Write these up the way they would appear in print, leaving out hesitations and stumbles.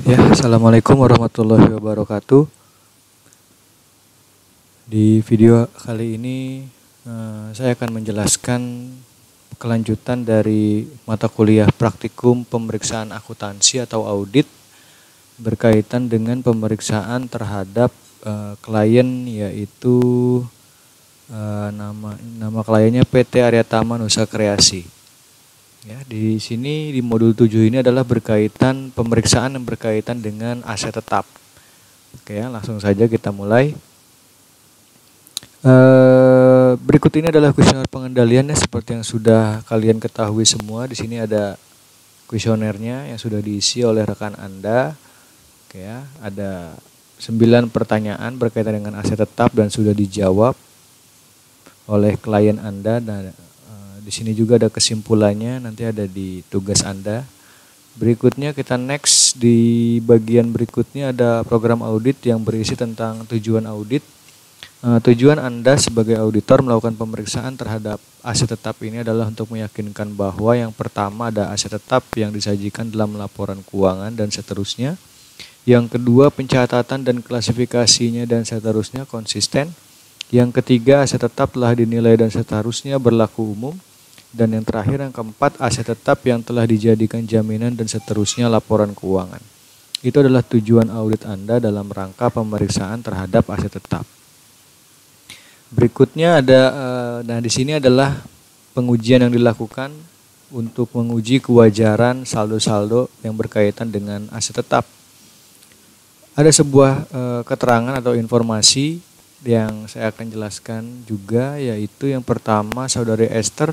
Ya, assalamualaikum warahmatullahi wabarakatuh. Di video kali ini saya akan menjelaskan kelanjutan dari mata kuliah praktikum pemeriksaan akuntansi atau audit berkaitan dengan pemeriksaan terhadap klien, yaitu nama kliennya PT Aryatama Nusa Kreasi. Ya, di sini di modul 7 ini adalah berkaitan pemeriksaan yang berkaitan dengan aset tetap. Oke ya, langsung saja kita mulai. Berikut ini adalah kuesioner pengendaliannya seperti yang sudah kalian ketahui semua. Di sini ada kuesionernya yang sudah diisi oleh rekan Anda. Oke ya, ada 9 pertanyaan berkaitan dengan aset tetap dan sudah dijawab oleh klien Anda, dan di sini juga ada kesimpulannya, nanti ada di tugas Anda. Berikutnya kita next, di bagian berikutnya ada program audit yang berisi tentang tujuan audit. Tujuan Anda sebagai auditor melakukan pemeriksaan terhadap aset tetap ini adalah untuk meyakinkan bahwa yang pertama ada aset tetap yang disajikan dalam laporan keuangan dan seterusnya. Yang kedua, pencatatan dan klasifikasinya dan seterusnya konsisten. Yang ketiga, aset tetap telah dinilai dan seterusnya berlaku umum. Dan yang terakhir, yang keempat, aset tetap yang telah dijadikan jaminan dan seterusnya laporan keuangan. Itu adalah tujuan audit Anda dalam rangka pemeriksaan terhadap aset tetap. Berikutnya ada, di sini adalah pengujian yang dilakukan untuk menguji kewajaran saldo-saldo yang berkaitan dengan aset tetap. Ada sebuah keterangan atau informasi yang saya akan jelaskan juga, yaitu yang pertama, Saudari Esther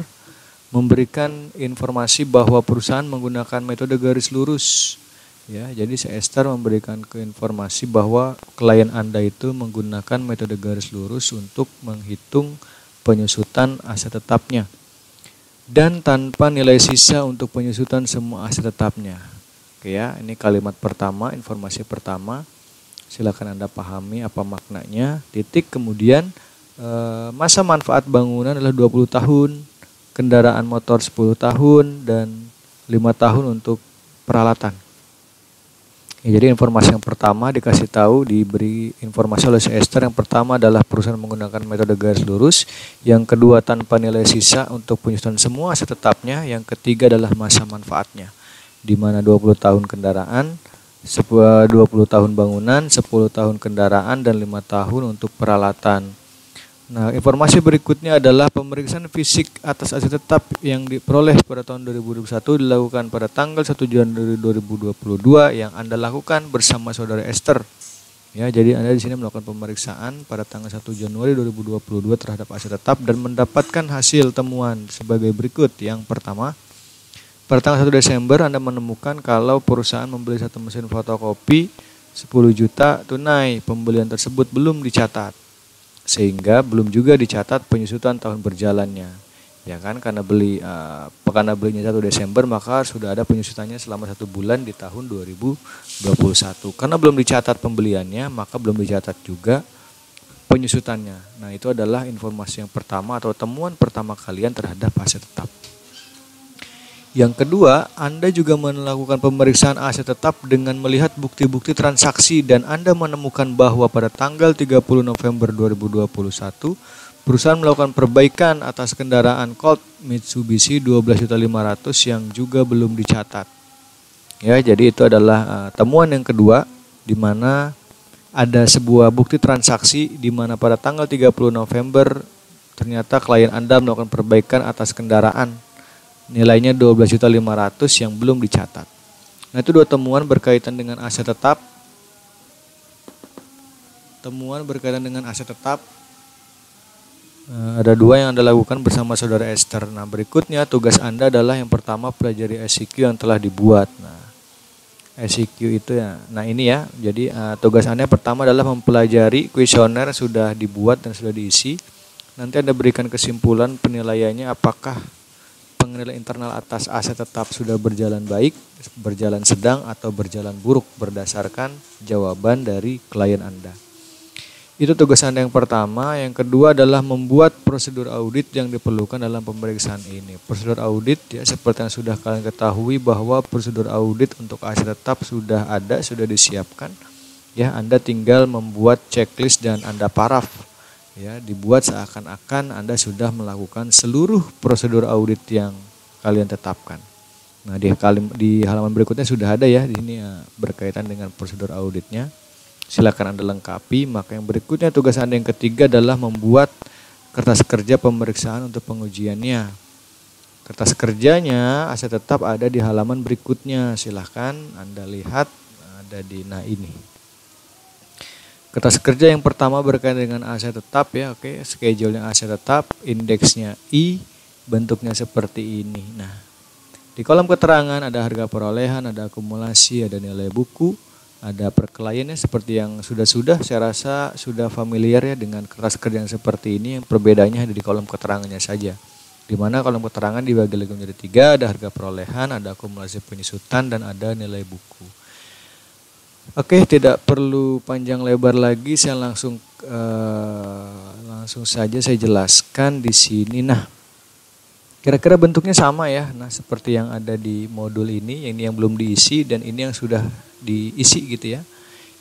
memberikan informasi bahwa perusahaan menggunakan metode garis lurus. Ya, jadi Esther memberikan informasi bahwa klien Anda itu menggunakan metode garis lurus untuk menghitung penyusutan aset tetapnya. Dan tanpa nilai sisa untuk penyusutan semua aset tetapnya. Oke ya, ini kalimat pertama, informasi pertama. Silakan Anda pahami apa maknanya. Titik, kemudian masa manfaat bangunan adalah 20 tahun. Kendaraan motor 10 tahun dan 5 tahun untuk peralatan. Ya, jadi informasi yang pertama dikasih tahu, diberi informasi oleh Esther. Yang pertama adalah perusahaan menggunakan metode garis lurus. Yang kedua, tanpa nilai sisa untuk penyusunan semua aset tetapnya. Yang ketiga adalah masa manfaatnya, di mana 20 tahun kendaraan, 20 tahun bangunan, 10 tahun kendaraan, dan 5 tahun untuk peralatan. Nah, informasi berikutnya adalah pemeriksaan fisik atas aset tetap yang diperoleh pada tahun 2021 dilakukan pada tanggal 1 Januari 2022 yang Anda lakukan bersama Saudara Esther. Ya, jadi Anda di sini melakukan pemeriksaan pada tanggal 1 Januari 2022 terhadap aset tetap dan mendapatkan hasil temuan sebagai berikut. Yang pertama, pada tanggal 1 Desember Anda menemukan kalau perusahaan membeli satu mesin fotokopi 10 juta tunai. Pembelian tersebut belum dicatat, sehingga belum juga dicatat penyusutan tahun berjalannya. Ya kan, karena belinya 1 Desember maka sudah ada penyusutannya selama 1 bulan di tahun 2021. Karena belum dicatat pembeliannya, maka belum dicatat juga penyusutannya. Nah, itu adalah informasi yang pertama atau temuan pertama kalian terhadap aset tetap. Yang kedua, Anda juga melakukan pemeriksaan aset tetap dengan melihat bukti-bukti transaksi, dan Anda menemukan bahwa pada tanggal 30 November 2021, perusahaan melakukan perbaikan atas kendaraan Colt Mitsubishi 12.500.000 yang juga belum dicatat. Ya, jadi itu adalah temuan yang kedua, di mana ada sebuah bukti transaksi di mana pada tanggal 30 November ternyata klien Anda melakukan perbaikan atas kendaraan nilainya 12.500.000 yang belum dicatat. Nah, itu dua temuan berkaitan dengan aset tetap. Temuan berkaitan dengan aset tetap ada dua yang Anda lakukan bersama Saudara Esther. Nah, berikutnya tugas Anda adalah yang pertama, pelajari SEQ yang telah dibuat. Nah, SEQ itu ya. Nah, ini ya. Jadi tugas Anda yang pertama adalah mempelajari kuesioner sudah dibuat dan sudah diisi. Nanti Anda berikan kesimpulan penilaiannya, apakah penilaian internal atas aset tetap sudah berjalan baik, berjalan sedang, atau berjalan buruk berdasarkan jawaban dari klien Anda. Itu tugas Anda yang pertama. Yang kedua adalah membuat prosedur audit yang diperlukan dalam pemeriksaan ini. Prosedur audit ya seperti yang sudah kalian ketahui bahwa prosedur audit untuk aset tetap sudah ada, sudah disiapkan. Ya, Anda tinggal membuat checklist dan Anda paraf. Ya, dibuat seakan-akan Anda sudah melakukan seluruh prosedur audit yang kalian tetapkan. Nah, di halaman berikutnya sudah ada ya, di sini ya, berkaitan dengan prosedur auditnya. Silakan Anda lengkapi. Maka yang berikutnya tugas Anda yang ketiga adalah membuat kertas kerja pemeriksaan untuk pengujiannya. Kertas kerjanya aset tetap ada di halaman berikutnya. Silakan Anda lihat, ada di ini. Kertas kerja yang pertama berkaitan dengan aset tetap ya, oke, schedule-nya aset tetap, indeksnya I, bentuknya seperti ini. Nah, di kolom keterangan ada harga perolehan, ada akumulasi, ada nilai buku, ada per kliennya seperti yang sudah saya rasa sudah familiar ya dengan kertas kerja yang seperti ini. Yang perbedaannya ada di kolom keterangannya saja. Di mana kolom keterangan dibagi lagi menjadi 3, ada harga perolehan, ada akumulasi penyusutan, dan ada nilai buku. Oke, tidak perlu panjang lebar lagi, saya langsung saja saya jelaskan di sini. Nah, kira-kira bentuknya sama ya. Nah, seperti yang ada di modul ini yang belum diisi dan ini yang sudah diisi gitu ya.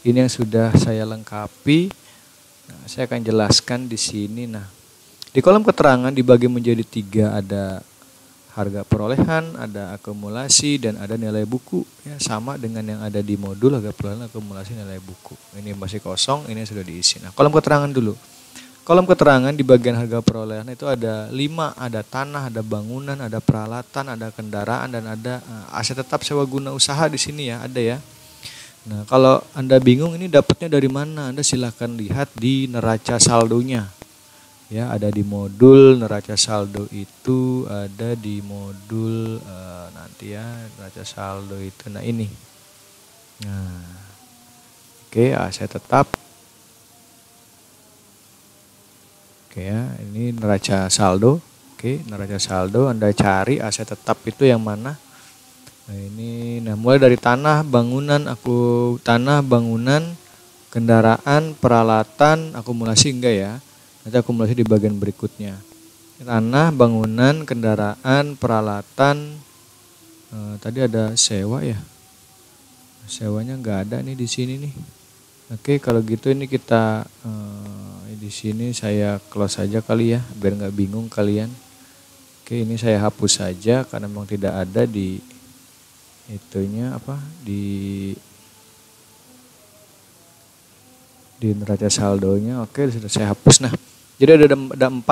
Ini yang sudah saya lengkapi. Nah, saya akan jelaskan di sini. Nah, di kolom keterangan dibagi menjadi 3, ada harga perolehan, ada akumulasi, dan ada nilai buku. Ya, sama dengan yang ada di modul harga perolehan, akumulasi, nilai buku. Ini masih kosong, ini sudah diisi. Nah, kolom keterangan dulu. Kolom keterangan di bagian harga perolehan itu ada 5, ada tanah, ada bangunan, ada peralatan, ada kendaraan, dan ada aset tetap sewa guna usaha di sini ya, ada ya. Nah, kalau Anda bingung ini dapatnya dari mana, Anda silahkan lihat di neraca saldonya. Ya, ada di modul neraca saldo itu, ada di modul nanti ya, neraca saldo itu. Nah, ini. Nah, oke, aset tetap. Oke ya, ini neraca saldo. Oke, neraca saldo Anda cari aset tetap itu yang mana. Nah, ini mulai dari tanah, bangunan, kendaraan, peralatan, akumulasi enggak ya. Nanti akumulasi di bagian berikutnya. Tanah, bangunan, kendaraan, peralatan. Tadi ada sewa ya. Sewanya enggak ada nih di sini nih. Oke, kalau gitu ini kita di sini saya close saja kali ya, biar nggak bingung kalian. Oke, ini saya hapus saja karena memang tidak ada di itunya di neraca saldonya. Oke, sudah saya hapus. Nah, jadi ada 4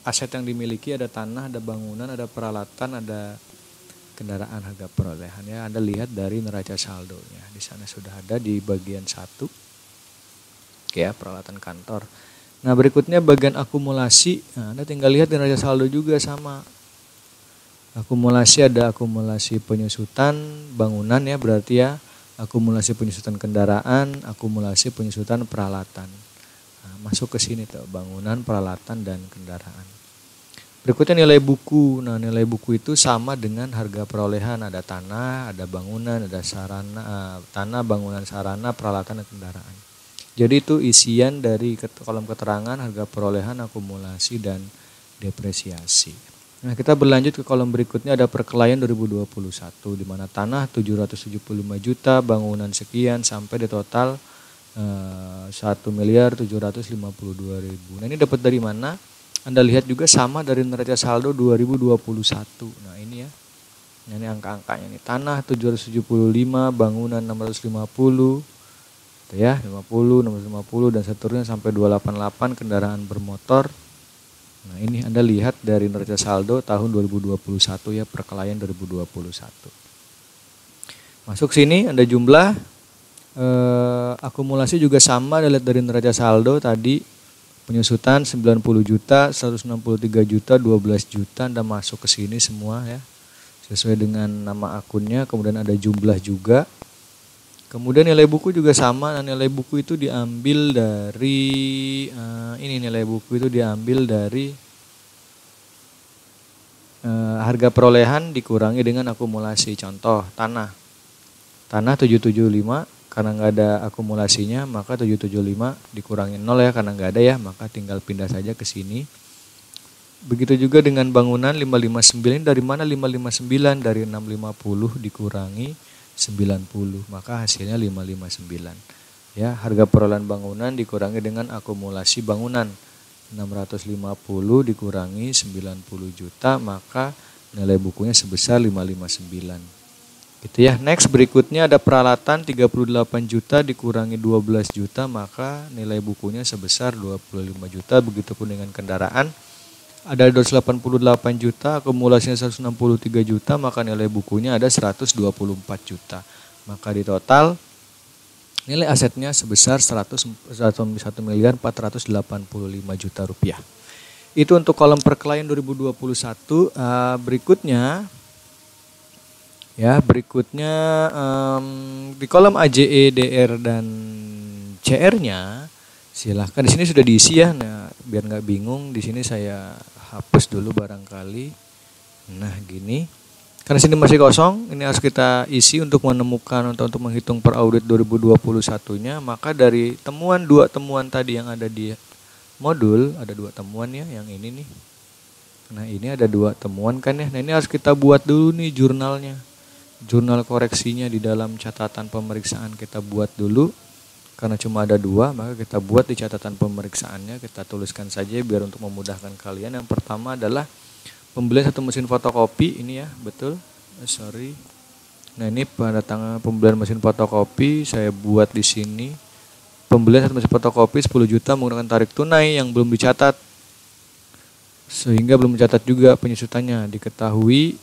aset yang dimiliki, ada tanah, ada bangunan, ada peralatan, ada kendaraan, harga perolehan ya. Anda lihat dari neraca saldonya. Di sana sudah ada di bagian 1. Oke ya, peralatan kantor. Nah, berikutnya bagian akumulasi. Nah, Anda tinggal lihat di neraca saldo juga sama. Akumulasi ada akumulasi penyusutan bangunan ya, berarti ya akumulasi penyusutan kendaraan, akumulasi penyusutan peralatan. Nah, masuk ke sini tuh, bangunan, peralatan, dan kendaraan. Berikutnya nilai buku. Nah, nilai buku itu sama dengan harga perolehan, ada tanah, ada bangunan, ada tanah, bangunan, sarana, peralatan, dan kendaraan. Jadi itu isian dari kolom keterangan, harga perolehan, akumulasi, dan depresiasi. Nah, kita berlanjut ke kolom berikutnya, ada per klien 2021 di mana tanah 775 juta, bangunan sekian sampai di total 1.752.000. Nah, ini dapat dari mana? Anda lihat juga sama dari neraca saldo 2021. Nah, ini ya. Nah, ini angka-angkanya nih. Tanah 775, bangunan 650. Ya, 50, 650 dan seterusnya sampai 288, kendaraan bermotor. Nah, ini Anda lihat dari neraca saldo tahun 2021 ya, per klien 2021. Masuk sini Anda jumlah akumulasi juga sama, Anda lihat dari neraca saldo tadi penyusutan 90 juta, 163 juta, 12 juta. Anda masuk ke sini semua ya. Sesuai dengan nama akunnya, kemudian ada jumlah juga. Kemudian nilai buku juga sama. Nah, nilai buku itu diambil dari nilai buku itu diambil dari harga perolehan dikurangi dengan akumulasi. Contoh, tanah 775 karena nggak ada akumulasinya, maka 775 dikurangi 0 ya, karena nggak ada ya, maka tinggal pindah saja ke sini. Begitu juga dengan bangunan 559, dari mana 559? Dari 650 dikurangi 90, maka hasilnya 559. Ya, harga perolehan bangunan dikurangi dengan akumulasi bangunan. 650 dikurangi 90 juta, maka nilai bukunya sebesar 559. Gitu ya. Next, berikutnya ada peralatan 38 juta dikurangi 12 juta, maka nilai bukunya sebesar 25 juta. Begitupun dengan kendaraan. Ada 288 juta, akumulasinya 163 juta, maka nilai bukunya ada 124 juta. Maka di total nilai asetnya sebesar 1 miliar 485 juta rupiah. Itu untuk kolom per klien 2021. Berikutnya di kolom AJE, DR dan CR-nya silahkan, di sini sudah diisi ya. Nah, biar nggak bingung, di sini saya hapus dulu barangkali. Nah, gini. Karena sini masih kosong, ini harus kita isi untuk menemukan atau untuk menghitung per audit 2021-nya. Maka dari dua temuan tadi yang ada di modul, ada 2 temuan ya, yang ini nih. Nah, ini ada 2 temuan kan ya. Nah, ini harus kita buat dulu nih jurnalnya. Jurnal koreksinya di dalam catatan pemeriksaan kita buat dulu. Karena cuma ada 2, maka kita buat di catatan pemeriksaannya, kita tuliskan saja biar untuk memudahkan kalian. Yang pertama adalah pembelian 1 mesin fotokopi, ini ya, betul. Nah, ini pada tanggal pembelian mesin fotokopi saya buat di sini. Pembelian 1 mesin fotokopi 10 juta menggunakan tarik tunai yang belum dicatat. Sehingga belum dicatat juga penyusutannya. Diketahui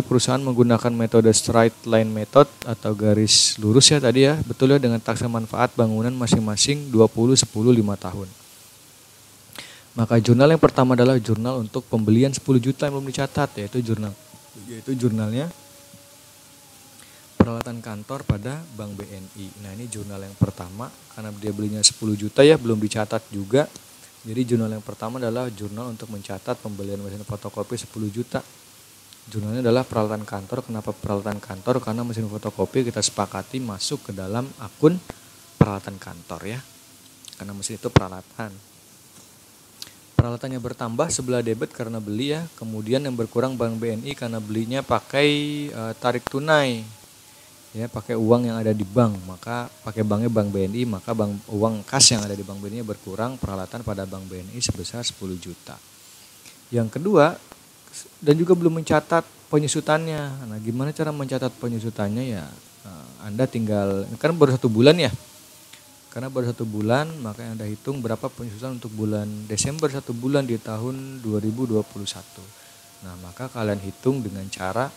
perusahaan menggunakan metode straight line method atau garis lurus ya tadi ya, betul ya, dengan taksir manfaat bangunan masing-masing 20, 10, 5 tahun. Maka jurnal yang pertama adalah jurnal untuk pembelian 10 juta yang belum dicatat, yaitu jurnalnya peralatan kantor pada Bank BNI. Nah, ini jurnal yang pertama, karena dia belinya 10 juta ya, belum dicatat juga. Jadi jurnal yang pertama adalah jurnal untuk mencatat pembelian mesin fotokopi 10 juta. Jurnalnya adalah peralatan kantor. Kenapa peralatan kantor? Karena mesin fotokopi kita sepakati masuk ke dalam akun peralatan kantor ya. Karena mesin itu peralatan. Peralatannya bertambah sebelah debit karena beli ya. Kemudian yang berkurang Bank BNI karena belinya pakai tarik tunai. Ya, pakai uang yang ada di bank. Maka pakai banknya Bank BNI, maka uang kas yang ada di Bank BNI berkurang, peralatan pada Bank BNI sebesar 10 juta. Yang kedua, dan juga belum mencatat penyusutannya. Nah, gimana cara mencatat penyusutannya ya? Anda tinggal, kan baru 1 bulan ya. Karena baru 1 bulan, maka Anda hitung berapa penyusutan untuk bulan Desember 1 bulan di tahun 2021. Nah, maka kalian hitung dengan cara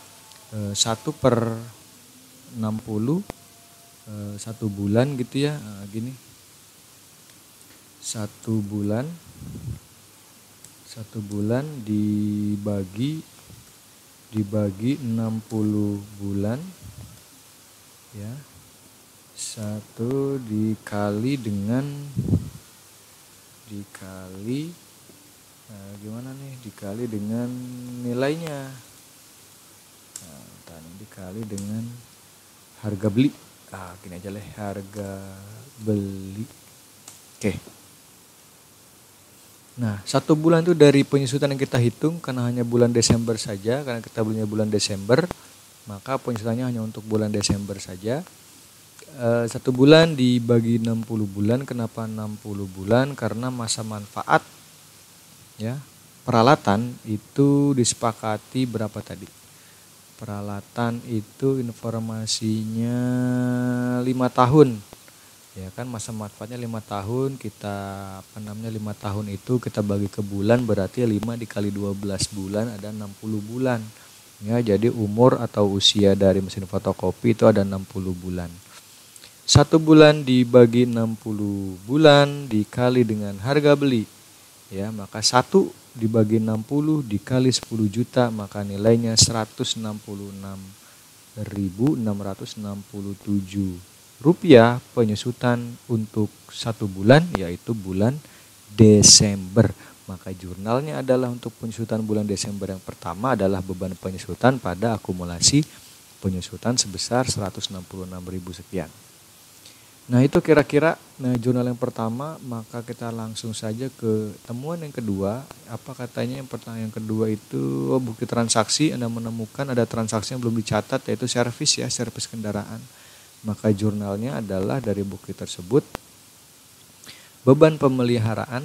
1/60 1 bulan gitu ya. Gini. 1 bulan dibagi 60 bulan ya. 1 dikali dengan dikali dengan nilainya. Dikali dengan harga beli. Gini aja lah, harga beli. Oke. Nah, 1 bulan itu dari penyusutan yang kita hitung, karena hanya bulan Desember saja, karena kita belinya bulan Desember, maka penyusutannya hanya untuk bulan Desember saja. 1 bulan dibagi 60 bulan, kenapa 60 bulan? Karena masa manfaat ya peralatan itu disepakati berapa tadi? Peralatan itu informasinya 5 tahun. Ya kan, masa manfaatnya 5 tahun, 5 tahun itu kita bagi ke bulan, berarti 5 dikali 12 bulan ada 60 bulan. Ya, jadi umur atau usia dari mesin fotokopi itu ada 60 bulan. 1 bulan dibagi 60 bulan dikali dengan harga beli. Ya, maka 1 dibagi 60 dikali 10 juta, maka nilainya 166.667 rupiah penyusutan untuk 1 bulan, yaitu bulan Desember. Maka jurnalnya adalah untuk penyusutan bulan Desember yang pertama adalah beban penyusutan pada akumulasi penyusutan sebesar 166.000 sekian. Nah itu kira-kira jurnal yang pertama, maka kita langsung saja ke temuan yang kedua. Apa katanya yang pertama, yang kedua itu bukti transaksi. Anda menemukan ada transaksi yang belum dicatat, yaitu servis kendaraan. Maka jurnalnya adalah dari bukti tersebut, beban pemeliharaan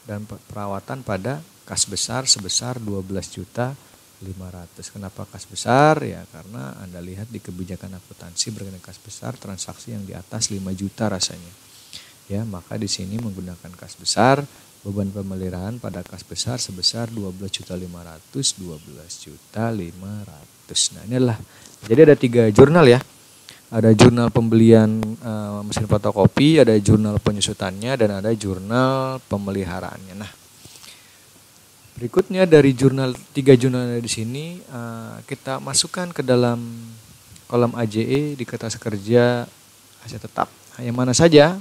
dan perawatan pada kas besar sebesar 12.500.000. Kenapa kas besar? Ya karena Anda lihat di kebijakan akuntansi berkenaan kas besar, transaksi yang di atas 5 juta rasanya. Ya, maka di sini menggunakan kas besar, beban pemeliharaan pada kas besar sebesar 12.500.000, 12.500.000. Nah, inilah. Jadi ada 3 jurnal ya. Ada jurnal pembelian mesin fotokopi, ada jurnal penyusutannya, dan ada jurnal pemeliharaannya. Nah, berikutnya dari 3 jurnal di sini kita masukkan ke dalam kolom AJE di kertas kerja aset tetap. Nah, yang mana saja?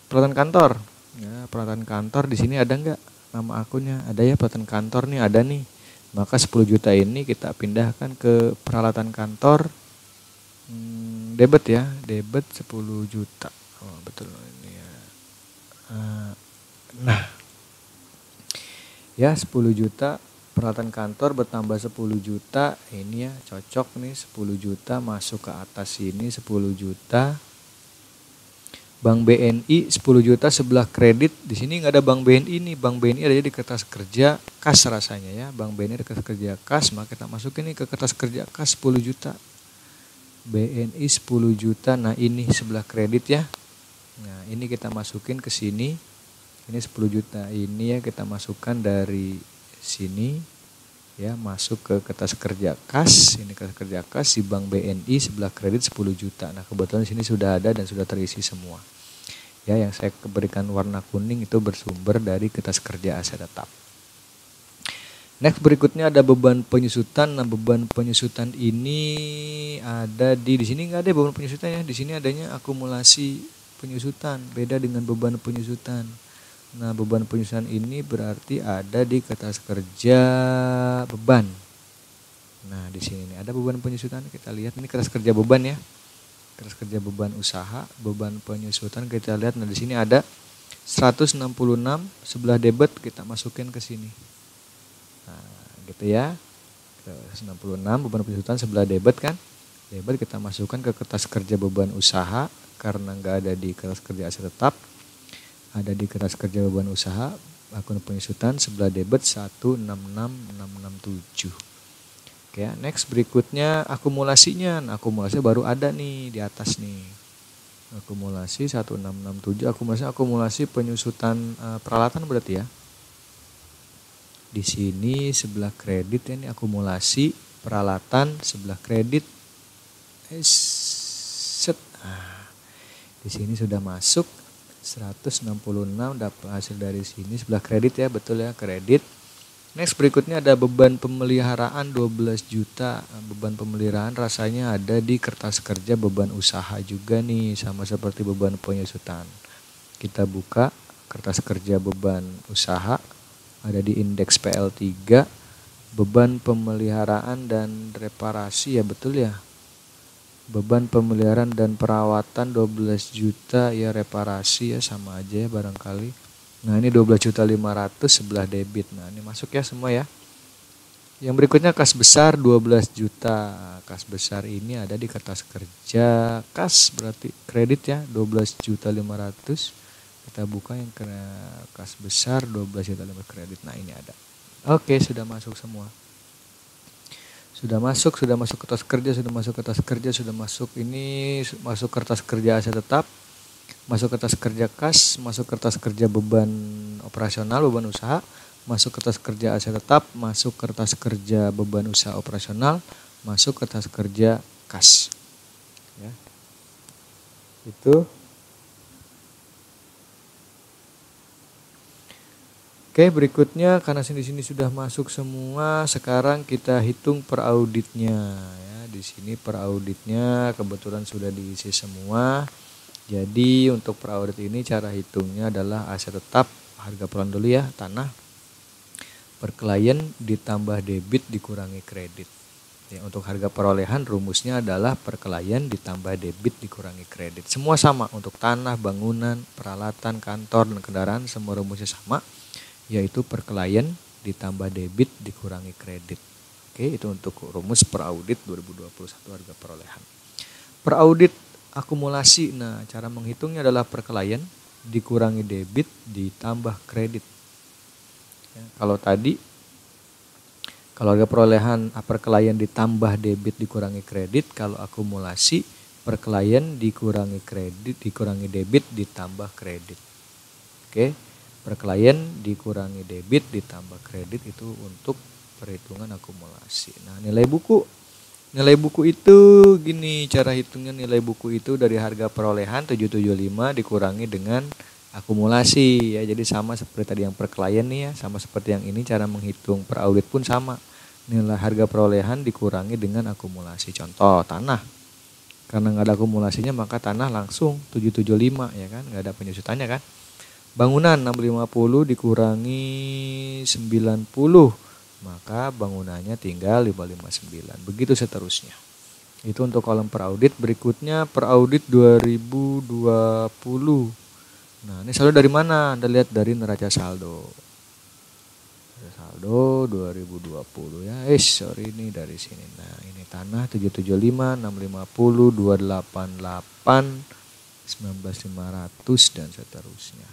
Peralatan kantor. Ya, peralatan kantor di sini ada enggak nama akunnya? Ada ya, peralatan kantor nih ada nih. Maka 10 juta ini kita pindahkan ke peralatan kantor. Debit ya, debit 10 juta. Oh, betul ini ya. Nah, ya 10 juta peralatan kantor bertambah 10 juta, ini ya cocok nih 10 juta masuk ke atas sini 10 juta. Bank BNI 10 juta sebelah kredit, di sini nggak ada Bank BNI nih, Bank BNI ada di kertas kerja kas rasanya ya, Bank BNI ada kertas kerja kas, maka kita masukin nih ke kertas kerja kas 10 juta. BNI 10 juta, nah ini sebelah kredit ya. Nah ini kita masukin ke sini. Ini 10 juta ini ya kita masukkan dari sini ya, masuk ke kertas kerja kas. Ini kertas kerja kas di Bank BNI sebelah kredit 10 juta. Nah kebetulan sini sudah ada dan sudah terisi semua. Ya yang saya berikan warna kuning itu bersumber dari kertas kerja aset tetap. Next berikutnya ada beban penyusutan. Nah beban penyusutan ini ada di sini nggak ada beban penyusutan ya. Di sini adanya akumulasi penyusutan. Beda dengan beban penyusutan. Nah beban penyusutan ini berarti ada di kertas kerja beban. Nah di sini nih ada beban penyusutan, kita lihat ini kertas kerja beban ya, kertas kerja beban usaha, beban penyusutan kita lihat. Nah di sini ada 166 sebelah debit, kita masukin ke sini. Nah gitu ya, 166 beban penyusutan sebelah debit kan, debit kita masukkan ke kertas kerja beban usaha karena nggak ada di kertas kerja aset tetap. Ada di kertas kerja beban usaha, akun penyusutan sebelah debit 166667. Oke, next berikutnya akumulasinya. Nah, akumulasi baru ada nih di atas nih. Akumulasi 1667, akumulasi penyusutan peralatan berarti ya. Di sini sebelah kredit ya, ini akumulasi peralatan sebelah kredit. Set. Nah, di sini sudah masuk 166 dapat hasil dari sini sebelah kredit ya, betul ya, kredit. Next berikutnya ada beban pemeliharaan 12 juta. Beban pemeliharaan rasanya ada di kertas kerja beban usaha juga nih, sama seperti beban penyusutan. Kita buka kertas kerja beban usaha, ada di indeks PL3, beban pemeliharaan dan reparasi ya, betul ya. Beban pemeliharaan dan perawatan 12 juta ya, reparasi ya sama aja ya barangkali. Nah ini 12.500 sebelah debit. Nah ini masuk ya semua ya. Yang berikutnya kas besar 12 juta. Kas besar ini ada di kertas kerja kas, berarti kredit ya 12.500. Kita buka yang kas besar 12.500 kredit. Nah ini ada. Oke, sudah masuk semua. Sudah masuk kertas kerja, sudah masuk kertas kerja, sudah masuk ini, masuk kertas kerja aset tetap, masuk kertas kerja kas, masuk kertas kerja beban operasional, beban usaha, masuk kertas kerja aset tetap, masuk kertas kerja beban usaha operasional, masuk kertas kerja kas. Ya. Itu. Oke, berikutnya karena di sini sudah masuk semua, sekarang kita hitung per auditnya ya. Di sini per auditnya kebetulan sudah diisi semua. Jadi untuk per audit ini cara hitungnya adalah aset tetap, harga perusahaan dulu ya, tanah per klien ditambah debit dikurangi kredit. Ya, untuk harga perolehan rumusnya adalah perkelahian ditambah debit dikurangi kredit. Semua sama untuk tanah, bangunan, peralatan, kantor, dan kendaraan, semua rumusnya sama, yaitu perkelahian ditambah debit dikurangi kredit. Oke, itu untuk rumus peraudit 2021 harga perolehan. Peraudit akumulasi, nah cara menghitungnya adalah perkelahian dikurangi debit ditambah kredit. Ya, kalau harga perolehan perkelahian ditambah debit dikurangi kredit, kalau akumulasi perkelahian dikurangi kredit dikurangi debit ditambah kredit. Oke, perkelahian dikurangi debit ditambah kredit itu untuk perhitungan akumulasi. Nah, nilai buku itu gini cara hitungnya. Nilai buku itu dari harga perolehan 775 dikurangi dengan akumulasi ya. Jadi sama seperti tadi yang perkelahian nih ya, sama seperti yang ini cara menghitung peraudit pun sama. Nilai harga perolehan dikurangi dengan akumulasi. Contoh tanah. Karena nggak ada akumulasinya maka tanah langsung 775 ya kan, nggak ada penyusutannya kan. Bangunan 650 dikurangi 90, maka bangunannya tinggal 559. Begitu seterusnya. Itu untuk kolom peraudit. Berikutnya peraudit 2020. Nah, ini saldo dari mana? Anda lihat dari neraca saldo. Saldo 2020 ya. Ini dari sini. Nah, ini tanah 775, 650, 288, 19.500 dan seterusnya.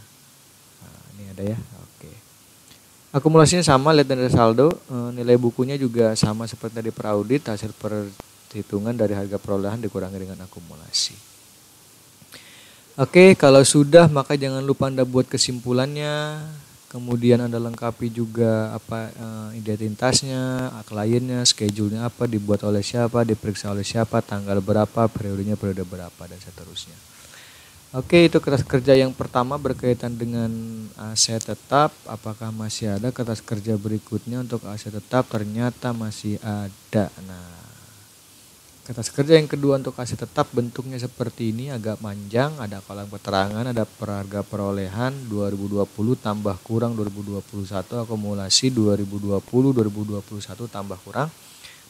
Nah, ini ada ya. Oke. Akumulasinya sama, lihat dari saldo. Nilai bukunya juga sama seperti tadi peraudit, hasil perhitungan dari harga perolehan dikurangi dengan akumulasi. Oke, kalau sudah maka jangan lupa Anda buat kesimpulannya. Kemudian Anda lengkapi juga identitasnya, kliennya, schedule-nya apa, dibuat oleh siapa, diperiksa oleh siapa, tanggal berapa, periodenya periode berapa, dan seterusnya. Oke, itu kertas kerja yang pertama berkaitan dengan aset tetap. Apakah masih ada kertas kerja berikutnya untuk aset tetap? Ternyata masih ada. Nah, kertas kerja yang kedua untuk aset tetap bentuknya seperti ini, agak panjang, ada kolom keterangan, ada harga perolehan 2020 tambah kurang 2021, akumulasi 2020 2021 tambah kurang,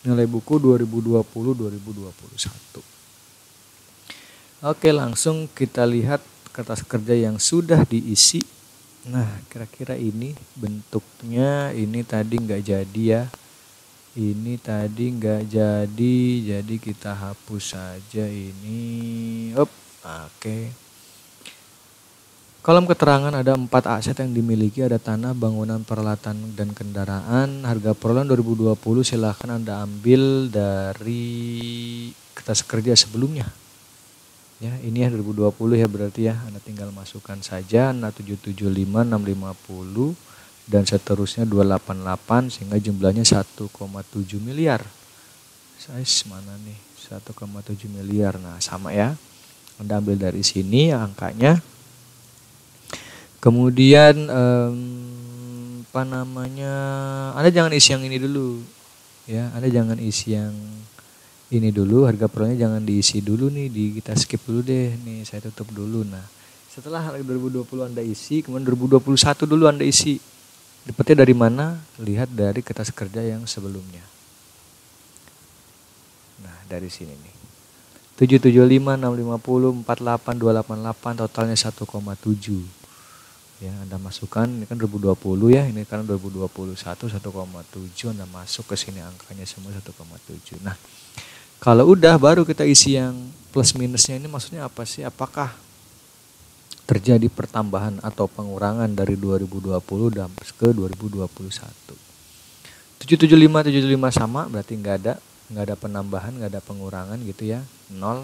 nilai buku 2020 2021. Oke, langsung kita lihat kertas kerja yang sudah diisi. Nah, kira-kira ini bentuknya. Ini tadi nggak jadi ya. Ini tadi nggak jadi kita hapus saja ini. Oke. Kolom keterangan ada 4 aset yang dimiliki, ada tanah, bangunan, peralatan, dan kendaraan. Harga perolehan 2020 silahkan Anda ambil dari kertas kerja sebelumnya. Ya, ini ya 2020 ya berarti ya. Anda tinggal masukkan saja 775, 650. Dan seterusnya 288 sehingga jumlahnya 1,7 miliar. Size mana nih? 1,7 miliar. Nah, sama ya. Anda ambil dari sini angkanya. Kemudian Anda jangan isi yang ini dulu. Ya, Anda jangan isi yang ini dulu. Harga perolehannya jangan diisi dulu nih, kita skip dulu deh. Nih, saya tutup dulu. Nah, setelah harga 2020 Anda isi, kemudian 2021 dulu Anda isi. Dapatnya dari mana? Lihat dari kertas kerja yang sebelumnya. Nah, dari sini nih. 775, 650, 48, 288, totalnya 1,7. Ya, Anda masukkan, ini kan 2020 ya, ini kan 2021 1,7, Anda masuk ke sini angkanya semua 1,7. Nah, kalau udah baru kita isi yang plus minusnya. Ini maksudnya apa sih? Apakah terjadi pertambahan atau pengurangan dari 2020 dan ke 2021. 775 sama berarti nggak ada penambahan, nggak ada pengurangan gitu ya, 0.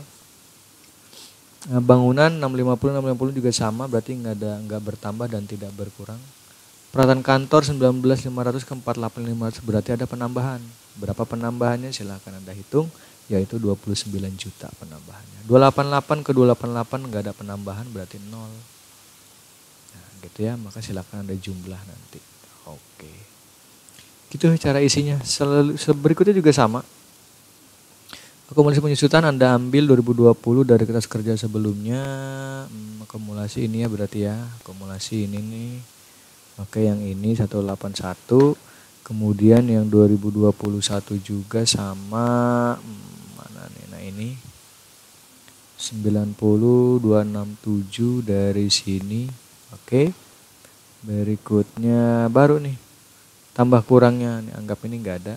Bangunan 650 juga sama berarti nggak bertambah dan tidak berkurang. Peralatan kantor 19.500 ke 48.500 berarti ada penambahan. Berapa penambahannya silahkan Anda hitung, yaitu 29 juta penambahannya. 288 ke 288 nggak ada penambahan berarti 0. Nah, gitu ya, maka silakan Anda jumlah nanti. Oke. Gitu cara isinya. Berikutnya juga sama. Akumulasi penyusutan Anda ambil 2020 dari kertas kerja sebelumnya. Akumulasi ini ya berarti ya. Akumulasi ini nih. Oke, yang ini 181. Kemudian yang 2021 juga sama, mana nih, nah ini 90.267 dari sini. Oke. Berikutnya baru nih tambah kurangnya nih, anggap ini enggak ada.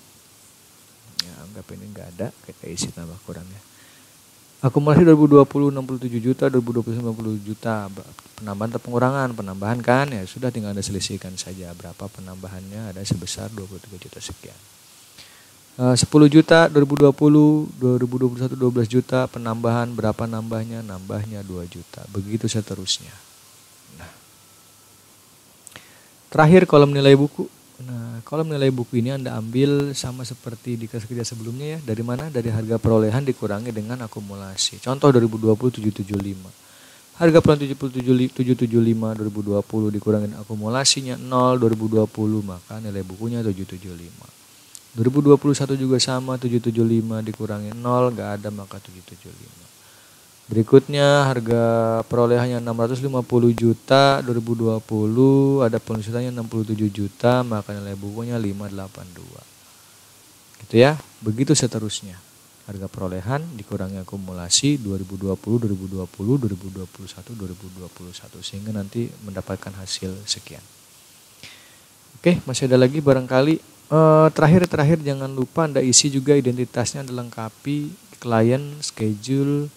Ya, anggap ini enggak ada, kita isi tambah kurangnya. Akumulasi 2020 67 juta, 2021 90 juta. Penambahan atau pengurangan? Penambahan kan, ya sudah tinggal Anda selisihkan saja berapa penambahannya, ada sebesar 23 juta sekian. 10 juta 2020, 2021 12 juta, penambahan berapa nambahnya? Nambahnya 2 juta. Begitu seterusnya. Nah, terakhir kolom nilai buku. Nah, kolom nilai buku ini Anda ambil sama seperti di kerja sebelumnya ya. Dari mana? Dari harga perolehan dikurangi dengan akumulasi. Contoh 2020 775. Harga perolehan 775 2020 dikurangi akumulasinya 0 2020, maka nilai bukunya 775. 2021 juga sama, 775 dikurangi 0, nggak ada, maka 775. Berikutnya harga perolehannya 650 juta 2020, ada penghasilannya 67 juta, maka nilai bukunya 582. Gitu ya. Begitu seterusnya. Harga perolehan dikurangi akumulasi 2020, 2020, 2021, 2021 sehingga nanti mendapatkan hasil sekian. Oke, masih ada lagi barangkali. Terakhir jangan lupa Anda isi juga identitasnya, Anda lengkapi, klien, schedule,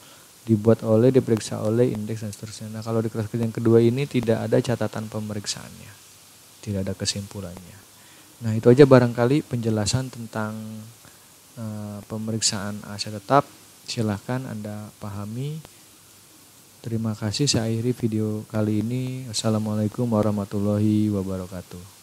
dibuat oleh, diperiksa oleh, indeks dan seterusnya. Nah, kalau di kelas kerja yang kedua ini tidak ada catatan pemeriksaannya, tidak ada kesimpulannya. Nah, itu aja barangkali penjelasan tentang pemeriksaan aset tetap. Silahkan Anda pahami. Terima kasih, saya akhiri video kali ini. Assalamualaikum warahmatullahi wabarakatuh.